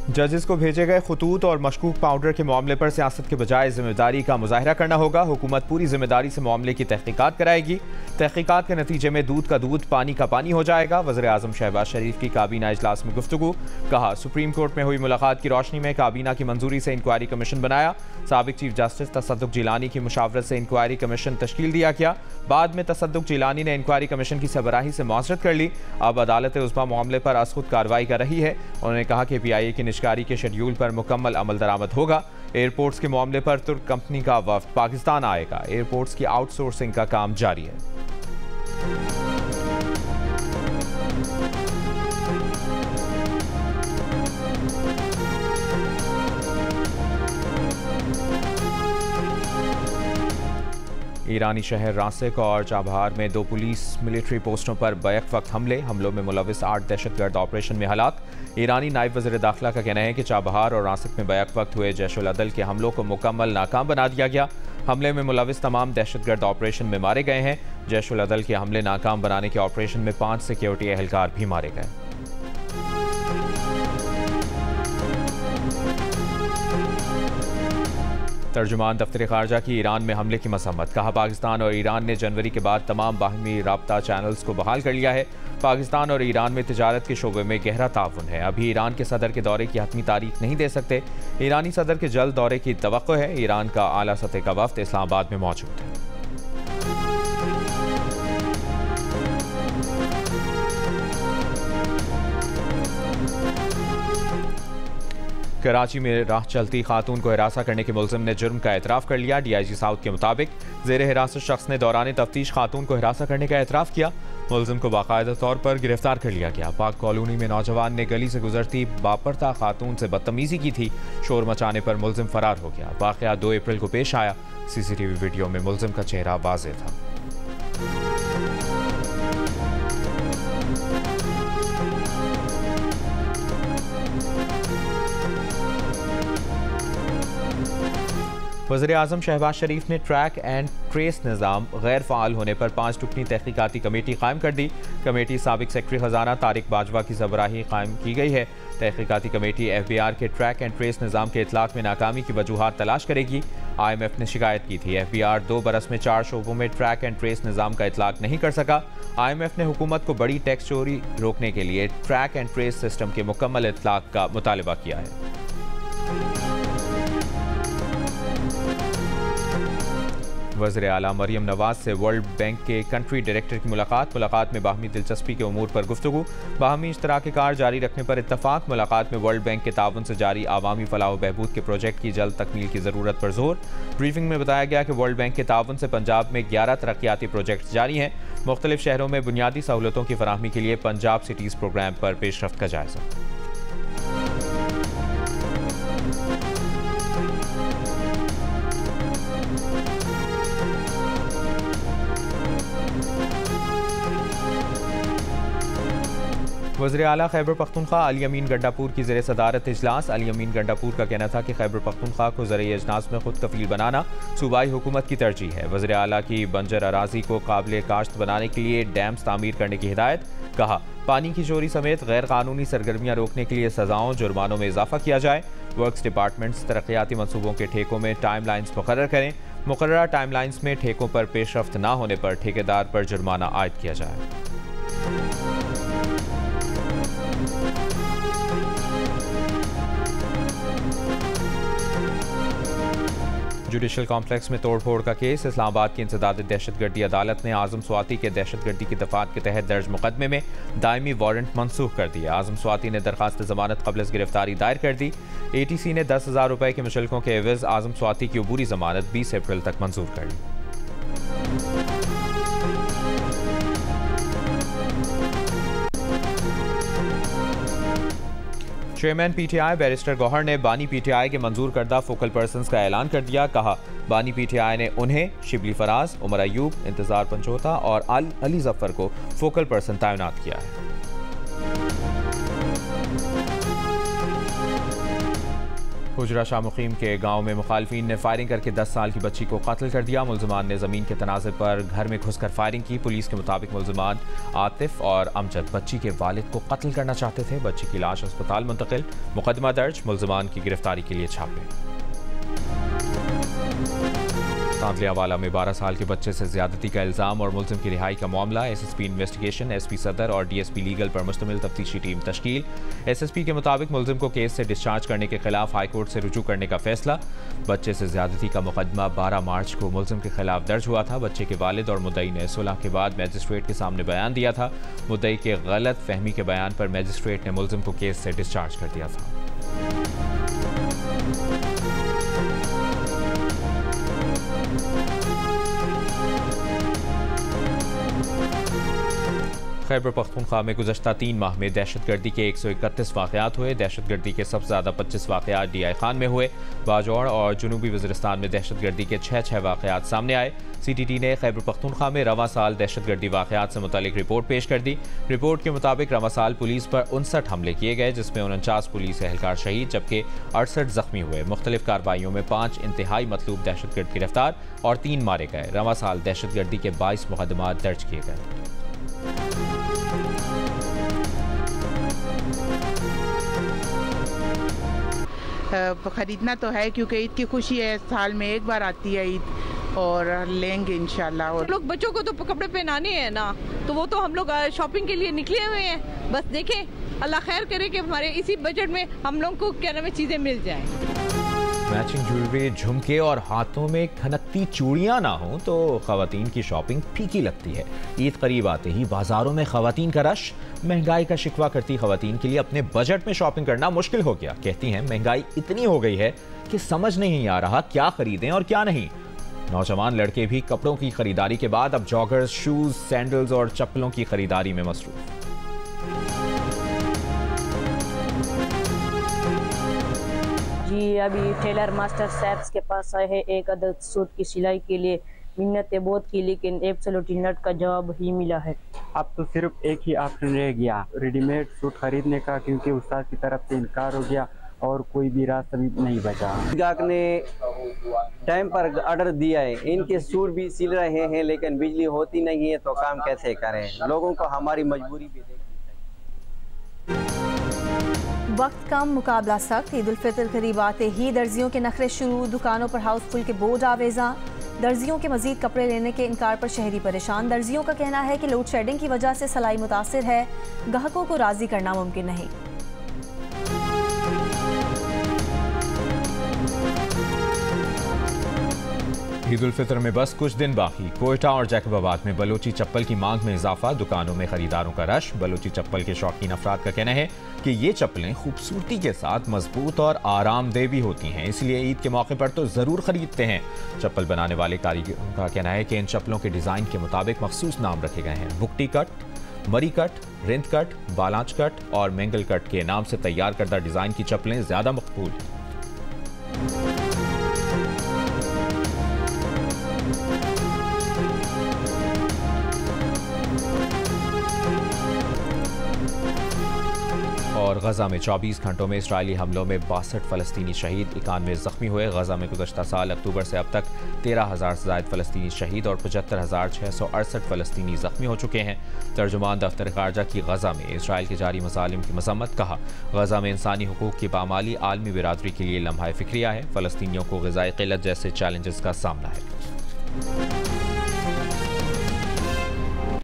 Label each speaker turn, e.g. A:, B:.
A: जजेस को भेजे गए खतूत और मशकूक पाउडर के मामले पर सियासत के बजाय जिम्मेदारी का मुजाहरा करना होगा। हुकूमत पूरी जिम्मेदारी से मामले की तहकीकात कराएगी। तहकीकात के नतीजे में दूध का दूध पानी का पानी हो जाएगा। वज़ीर आज़म शहबाज शरीफ की काबीना इजलास में गुफ्तगू। कहा, सुप्रीम कोर्ट में हुई मुलाकात की रोशनी में काबीना की मंजूरी से इंक्वायरी कमीशन बनाया। साबिक चीफ जस्टिस तसद्दुक जिलानी की मुशावरत से इंक्वायरी कमीशन तश्कील दिया गया। बाद में तसद्दुक जिलानी ने इंक्वायरी कमीशन की सरबराही से मुआज़रत कर ली। अब अदालत उस्मा मामले पर आज खुद कार्रवाई कर रही है। उन्होंने कहा कि PIA की निष्कारी के शेड्यूल पर मुकम्मल अमल दरामद होगा। एयरपोर्ट्स के मामले पर तुर्क कंपनी का वफ्द पाकिस्तान आएगा। एयरपोर्ट्स की आउटसोर्सिंग का काम जारी है। ईरानी शहर रासिक और चाबहार में 2 पुलिस मिलिट्री पोस्टों पर बैक वक्त हमलों में मुलविस 8 दहशतगर्द ऑपरेशन में हलाक। ईरानी नायब वज़ीर दाखिला का कहना है कि चाबहार और रासिक में बैक वक्त हुए जैश उल अदल के हमलों को मुकम्मल नाकाम बना दिया गया। हमले में मुलविस तमाम दहशतगर्द ऑपरेशन में मारे गए हैं। जैश उल अदल के हमले नाकाम बनाने के ऑपरेशन में 5 सिक्योरिटी एहलकार भी मारे गए। तर्जुमान दफ्तर खारजा की ईरान में हमले की मसम्मत। कहा, पाकिस्तान और ईरान ने जनवरी के बाद तमाम बाहमी राब्ता चैनल्स को बहाल कर लिया है। पाकिस्तान और ईरान में तिजारत के शोबे में गहरा ताउन है। अभी ईरान के सदर के दौरे की हतमी तारीख नहीं दे सकते। ईरानी सदर के जल्द दौरे की तवक्को है। ईरान का आला सतह का वफ्द इस्लामाबाद में मौजूद है। कराची में राह चलती खातून को हिरासा करने के मुल्जिम ने जुर्म का एतराफ़ कर लिया। DIG साउथ के मुताबिक ज़ेर हिरासत शख्स ने दौरान तफ्तीश खातून को हिरासा करने का एतराफ़ किया। मुल्जिम को बाकायदा तौर पर गिरफ्तार कर लिया गया। पाक कॉलोनी में नौजवान ने गली से गुजरती बापरता खातून से बदतमीजी की थी। शोर मचाने पर मुल्जिम फरार हो गया। वाक़या 2 अप्रैल को पेश आया। CCTV वीडियो में मुल्जिम का चेहरा वाज़ेह था। वज़ीर आज़म शहबाज शरीफ ने ट्रैक एंड ट्रेस निज़ाम गैर फ़ाल होने पर 5 रुकनी तहकीकाती कमेटी कायम कर दी। कमेटी साबिक सेक्रेटरी ख़जाना तारिक बाजवा की सरबराही कायम की गई है। तहकीकाती कमेटी FBR के ट्रैक एंड ट्रेस निज़ाम के इतलाक़ में नाकामी की वजूहात तलाश करेगी। IMF ने शिकायत की थी FBR 2 बरस में 4 शोबों में ट्रैक एंड ट्रेस निज़ाम का इतलाक़ नहीं कर सका। IMF ने हुकूमत को बड़ी टैक्स चोरी रोकने के लिए ट्रैक एंड ट्रेस सिस्टम के मुकम्मल इतलाक़ का मुतालबा किया है। वज़ीर आला मरियम नवाज से वर्ल्ड बैंक के कंट्री डायरेक्टर की मुलाकात में बाहमी दिलचस्पी के उमूर पर गुफ्तगू। बाहमी इश्तराक कार जारी रखने पर इत्तफाक। मुलाकात में वर्ल्ड बैंक के ताउन से जारी आवामी फलाह व बहबूद के प्रोजेक्ट की जल्द तकमील की ज़रूरत पर जोर। ब्रीफिंग में बताया गया कि वर्ल्ड बैंक के ताउन से पंजाब में 11 तरक्याती प्रोजेक्ट जारी हैं। मुख्तलिफ शहरों में बुनियादी सहूलतों की फराहमी के लिए पंजाब सिटीज़ प्रोग्राम पर पेशरफ्त का जायज़ा। वज़ीर आला खैबर पख्तूनख्वा अली अमीन गंडापुर की ज़ेर सदारत इजलास। अली अमीन गंडापुर का कहना था कि खैबर पख्तूनख्वा को ज़रिए अजनास में खुद कफील बनाना सूबाई हुकूमत की तरजीह है। वज़ीर आला की बंजर अराजी को काबिल काश्त बनाने के लिए डैम्स तामीर करने की हिदायत। कहा, पानी की चोरी समेत गैर कानूनी सरगर्मियाँ रोकने के लिए सजाओं जुर्मानों में इजाफा किया जाए। वर्क्स डिपार्टमेंट्स तरक्याती मनसूबों के ठेकों में टाइम लाइन्स मुकर्रर करें। मुकर्ररा टाइम लाइन्स में ठेकों पर पेशरफ्त न होने पर ठेकेदार पर जुर्माना आयद किया जाए। जुडिशल कॉम्प्लेक्स में तोड़फोड़ का केस। इस्लामाबाद की इंसदाद दहशतगर्दी अदालत ने आज़म स्वाति के दहशतगर्दी की दफात के तहत दर्ज मुकदमे में दायमी वारंट मनसूख कर दिया। आज़म स्वाति ने दरखास्त जमानत क़ब्ल गिरफ्तारी दायर कर दी। ATC ने 10,000 रुपये के मुशल्कों के एवज़ आज़म स्वाति की अबूरी जमानत 20 अप्रैल तक मंजूर कर ली। चेयरमैन PTI बैरिस्टर गौहर ने बानी PTI के मंजूर करदा फोकल पर्सनस का ऐलान कर दिया। कहा, बानी PTI ने उन्हें शिबली फराज, उमर अयूब, इंतजार पंचोता और अली जफ़र को फोकल पर्सन तैनात किया है। हुजरा शाह मुकीम के गांव में मुखालफिन ने फायरिंग करके 10 साल की बच्ची को कत्ल कर दिया। मुल्ज़िमान ने ज़मीन के तनाज़े पर घर में घुसकर फायरिंग की। पुलिस के मुताबिक मुल्ज़िमान आतिफ और अमजद बच्ची के वालिद को कत्ल करना चाहते थे। बच्ची की लाश अस्पताल मुंतकिल। मुकदमा दर्ज। मुल्ज़िमान की गिरफ्तारी के लिए छापे। तांतलियावाला में 12 साल के बच्चे से ज्यादती का इल्जाम और मुल्जिम की रिहाई का मामला। एसएसपी इन्वेस्टिगेशन, एसपी सदर और डीएसपी लीगल पर मुश्तमिल तफ्तीशी टीम तश्कील। एसएसपी के मुताबिक मुल्जिम को केस से डिस्चार्ज करने के खिलाफ हाईकोर्ट से रुजू करने का फैसला। बच्चे से ज्यादती का मुकदमा 12 मार्च को मुल्जिम के खिलाफ दर्ज हुआ था। बच्चे के वालिद और मुद्दई ने सुलह के बाद मैजिस्ट्रेट के सामने बयान दिया था। मुद्दई के गलत फहमी के बयान पर मैजिस्ट्रेट ने मुल्जिम को केस से डिस्चार्ज कर दिया था। खैबर पख्तूनख्वा में गुज़श्ता 3 माह में दहशतगर्दी के 131 वाक़यात हुए। दहशतगर्दी के सबसे ज़्यादा 25 वाक़यात डीआई खान में हुए। बाजौड़ और जनूबी वज़ीरिस्तान में दहशतगर्दी के 6 वाक़यात सामने आए। CTT ने खैबर पख्तूनख्वा में रवां साल दहशतगर्दी वाक़यात से मुतालिक रिपोर्ट पेश कर दी। रिपोर्ट के मुताबिक रवां साल पुलिस पर 59 हमले किए गए, जिसमें 49 पुलिस एहलकार शहीद जबकि 68 जख्मी हुए। मुख्तलिफ कार्रवाइयों में 5 इंतहाई मतलूब दहशतगर्द गिरफ्तार और 3 मारे गए। रवां साल दहशतगर्दी के 22 मुकदमात दर्ज किए गए।
B: ख़रीदना तो है क्योंकि ईद की खुशी है, साल में एक बार आती है ईद और लेंगे इंशाल्लाह। और
C: लोग बच्चों को तो कपड़े पहनाने हैं ना, तो वो तो हम लोग शॉपिंग के लिए निकले हुए हैं। बस देखें अल्लाह खैर करे कि हमारे इसी बजट में हम लोग को क्या नाम है चीज़ें मिल जाएं।
A: मैचिंग ज्वेलरी, झुमके और हाथों में खनकती चूड़ियां ना हो तो खवातीन की शॉपिंग फीकी लगती है। ईद करीब आते ही बाजारों में खवातीन का रश। महंगाई का शिकवा करती खवातीन के लिए अपने बजट में शॉपिंग करना मुश्किल हो गया। कहती हैं महंगाई इतनी हो गई है कि समझ नहीं आ रहा क्या खरीदें और क्या नहीं। नौजवान लड़के भी कपड़ों की खरीदारी के बाद अब जॉगर्स, शूज, सैंडल्स और चप्पलों की खरीदारी में मसरूफ।
D: जी अभी टेलर मास्टर साहब के पास आए हैं एक अदद सूट की सिलाई के लिए। मिन्नतें बहुत की लेकिन एब्सोल्युटली नट का जवाब ही मिला है।
E: अब तो सिर्फ एक ही ऑप्शन रह गया रेडीमेड सूट खरीदने का, क्योंकि उस्ताद की तरफ से इनकार हो गया और कोई भी रास्ता भी नहीं बचा।
F: ग्राहक ने टाइम पर ऑर्डर दिया है, इनके सूट भी सिल रहे हैं लेकिन बिजली होती नहीं है तो काम कैसे करें। लोगों को हमारी मजबूरी भी देखनी चाहिए।
G: वक्त कम, मुकाबला सख्त। ईद उल फितर करीब आते ही दर्जियों के नखरे शुरू। दुकानों पर हाउसफुल के बोर्ड आवेजा। दर्जियों के मजीद कपड़े लेने के इनकार पर शहरी परेशान। दर्जियों का कहना है कि लोड शेडिंग की वजह से सिलाई मुतासिर है, ग्राहकों को राजी करना मुमकिन नहीं।
A: ईद उल फितर में बस कुछ दिन बाकी। कोयटा और जैकबाबाद में बलोची चप्पल की मांग में इजाफा। दुकानों में खरीदारों का रश। बलोची चप्पल के शौकीन अफराद का कहना है कि ये चप्पलें खूबसूरती के साथ मजबूत और आरामदेह भी होती हैं, इसलिए ईद के मौके पर तो ज़रूर खरीदते हैं। चप्पल बनाने वाले कारीगरों का कहना है कि इन चप्पलों के डिज़ाइन के मुताबिक मखसूस नाम रखे गए हैं। बुकटी कट, मरी कट, रिंद कट, बालांच कट और मेंगल कट के नाम से तैयार करदा डिज़ाइन की चप्पलें ज़्यादा मकबूल हैं। और गजा में 24 घंटों में इसराइली हमलों में 62 फ़लस्तीनी शहीद, 91 ज़ख्मी हुए। गजा में गुज़श्ता साल अक्टूबर से अब तक 13,000 से ज़ायद फ़लस्तीनी शहीद और 75,668 फ़लस्तीनी ज़ख्मी हो चुके हैं। तर्जुमान दफ्तर ख़ारजा की गजा में इसराइल के जारी मज़ालिम की मज़म्मत। कहा गजा में इंसानी हुकूक़ की पामाली आलमी बिरादरी के लिए लम्हा फ़िक्रिया है। फ़लस्तीनियों को ग़िज़ाई क़िल्लत जैसे चैलेंजेस का सामना है।